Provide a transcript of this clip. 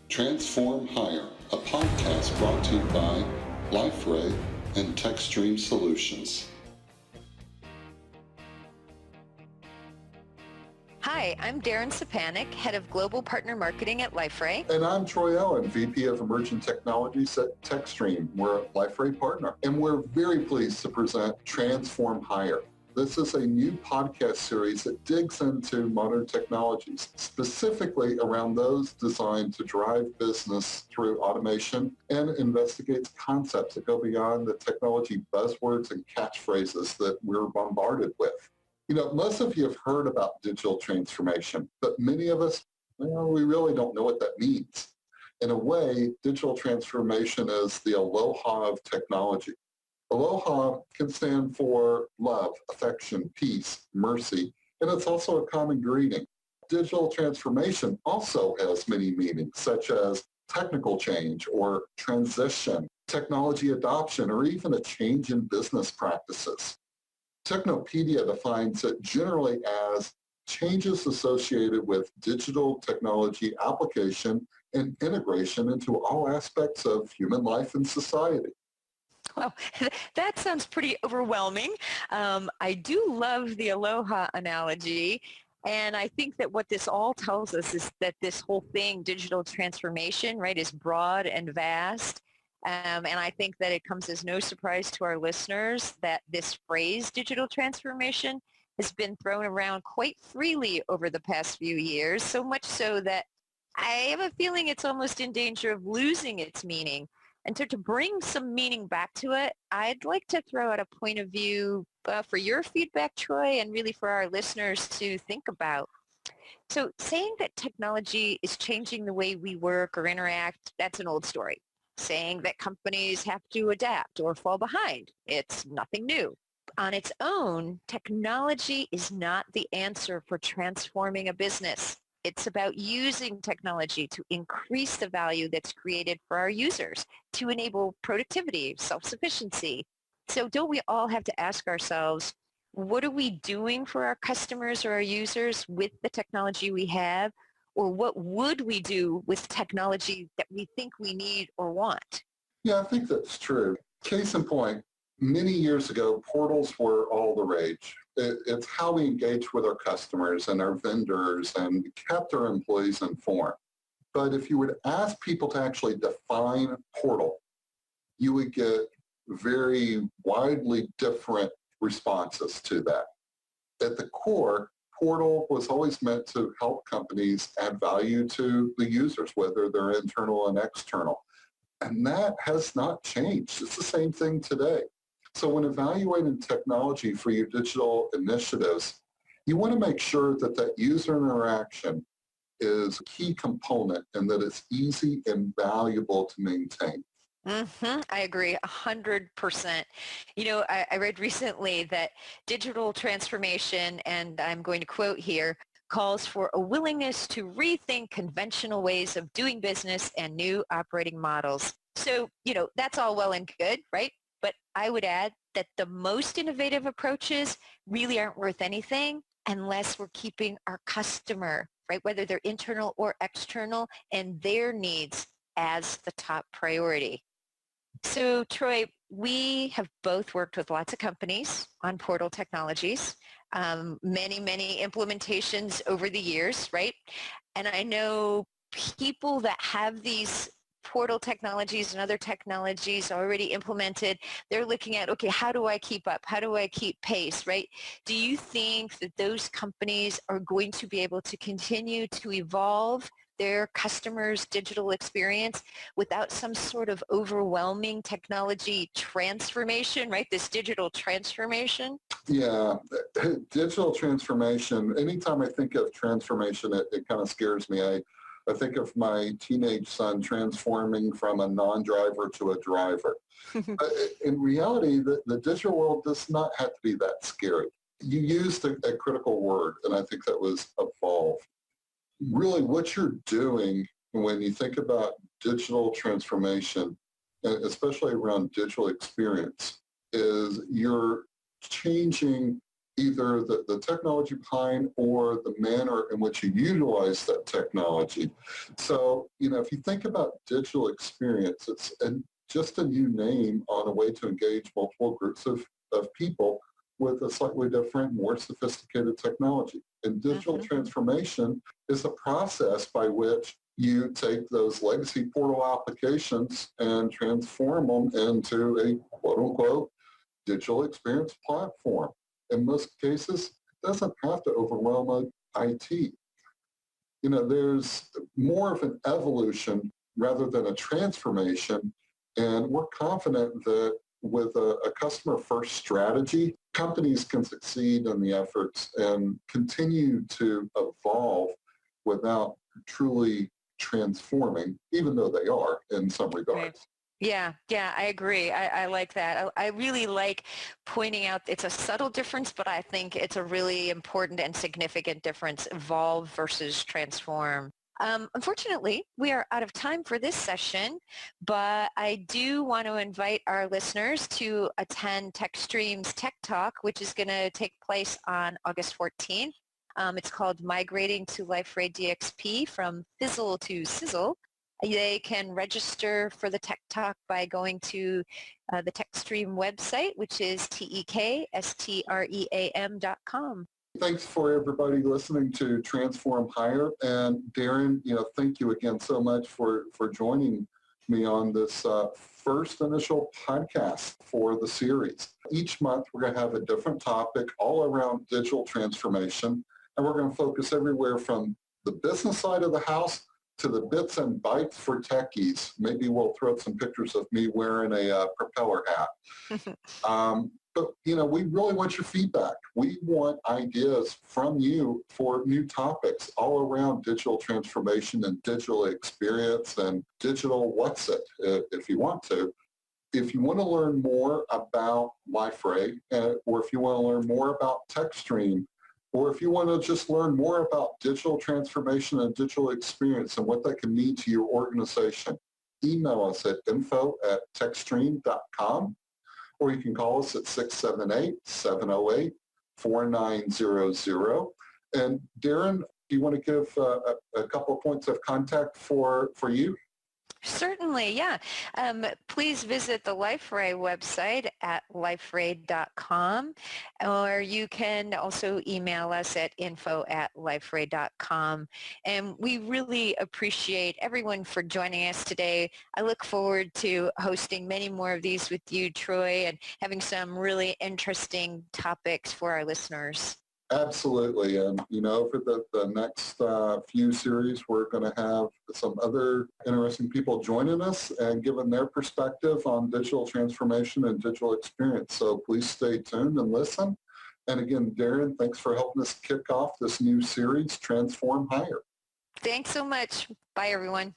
Transform Higher, a podcast brought to you by Liferay and TekStream Solutions. Hi, I'm Darren Sapanik, Head of Global Partner Marketing at Liferay. And I'm Troy Allen, VP of Emerging Technologies at TekStream. We're a Liferay partner, and we're very pleased to present Transform Higher. This is a new podcast series that digs into modern technologies, specifically around those designed to drive business through automation and investigates concepts that go beyond the technology buzzwords and catchphrases that we're bombarded with. You know, most of you have heard about digital transformation, but many of us, we really don't know what that means. In a way, digital transformation is the aloha of technology. Aloha can stand for love, affection, peace, mercy, and it's also a common greeting. Digital transformation also has many meanings, such as technical change or transition, technology adoption, or even a change in business practices. Technopedia defines it generally as changes associated with digital technology application and integration into all aspects of human life and society. Well, that sounds pretty overwhelming. I do love the aloha analogy. And I think that what this all tells us is that this whole thing, digital transformation, right, is broad and vast. And I think that it comes as no surprise to our listeners that this phrase, digital transformation, has been thrown around quite freely over the past few years, so much so that I have a feeling it's almost in danger of losing its meaning. And so to bring some meaning back to it, I'd like to throw out a point of view for your feedback, Troy, and really for our listeners to think about. So saying that technology is changing the way we work or interact, that's an old story. Saying that companies have to adapt or fall behind, it's nothing new. On its own, technology is not the answer for transforming a business. It's about using technology to increase the value that's created for our users, to enable productivity, self-sufficiency. So don't we all have to ask ourselves, what are we doing for our customers or our users with the technology we have? Or what would we do with technology that we think we need or want? Yeah, I think that's true. Case in point, many years ago, portals were all the rage. It's how we engage with our customers and our vendors and kept our employees informed. But if you were to ask people to actually define portal, you would get very widely different responses to that. At the core, portal was always meant to help companies add value to the users, whether they're internal and external. And that has not changed. It's the same thing today. So when evaluating technology for your digital initiatives, you want to make sure that that user interaction is a key component and that it's easy and valuable to maintain. I agree 100%. You know, I read recently that digital transformation, and I'm going to quote here, calls for a willingness to rethink conventional ways of doing business and new operating models. So, you know, that's all well and good, right? But I would add that the most innovative approaches really aren't worth anything unless we're keeping our customer, right, whether they're internal or external, and their needs as the top priority. So, Troy, we have both worked with lots of companies on portal technologies, many implementations over the years, right? And I know people that have these portal technologies and other technologies already implemented, they're looking at, okay, how do I keep up? How do I keep pace, right? Do you think that those companies are going to be able to continue to evolve their customers' digital experience without some sort of overwhelming technology transformation, right? This digital transformation? Yeah, digital transformation, anytime I think of transformation, it kind of scares me. I think of my teenage son transforming from a non-driver to a driver. In reality, the digital world does not have to be that scary. You used a critical word, and I think that was evolve. Really, what you're doing when you think about digital transformation, especially around digital experience, is you're changing either the technology behind or the manner in which you utilize that technology. So, if you think about digital experience, it's just a new name on a way to engage multiple groups of people with a slightly different, more sophisticated technology. And digital transformation is a process by which you take those legacy portal applications and transform them into a quote-unquote digital experience platform. In most cases, it doesn't have to overwhelm IT. There's more of an evolution rather than a transformation, and we're confident that with a customer-first strategy, companies can succeed in the efforts and continue to evolve without truly transforming, even though they are in some regards. Right. Yeah, I agree. I like that. I really like pointing out it's a subtle difference, but I think it's a really important and significant difference, evolve versus transform. Unfortunately, we are out of time for this session, but I do want to invite our listeners to attend TekStream's Tech Talk, which is going to take place on August 14th. It's called Migrating to Liferay DXP from Fizzle to Sizzle. They can register for the Tech Talk by going to the TekStream website, which is TekStream.com. Thanks for everybody listening to Transform Hire. And Darren, thank you again so much for joining me on this first initial podcast for the series. Each month, we're going to have a different topic all around digital transformation. And we're going to focus everywhere from the business side of the house to the bits and bytes for techies. Maybe we'll throw up some pictures of me wearing a propeller hat. But, we really want your feedback. We want ideas from you for new topics all around digital transformation and digital experience and digital what's it, if you want to. If you want to learn more about Liferay, or if you want to learn more about TekStream, or if you want to just learn more about digital transformation and digital experience and what that can mean to your organization, email us at info@tekstream.com, or you can call us at 678-708-4900. And Darren, do you want to give a couple of points of contact for you? Certainly, yeah. Please visit the Liferay website at liferay.com, or you can also email us at info@liferay.com. And we really appreciate everyone for joining us today. I look forward to hosting many more of these with you, Troy, and having some really interesting topics for our listeners. Absolutely. And, over the next few series, we're going to have some other interesting people joining us and giving their perspective on digital transformation and digital experience. So please stay tuned and listen. And again, Darren, thanks for helping us kick off this new series, Transform Hire. Thanks so much. Bye, everyone.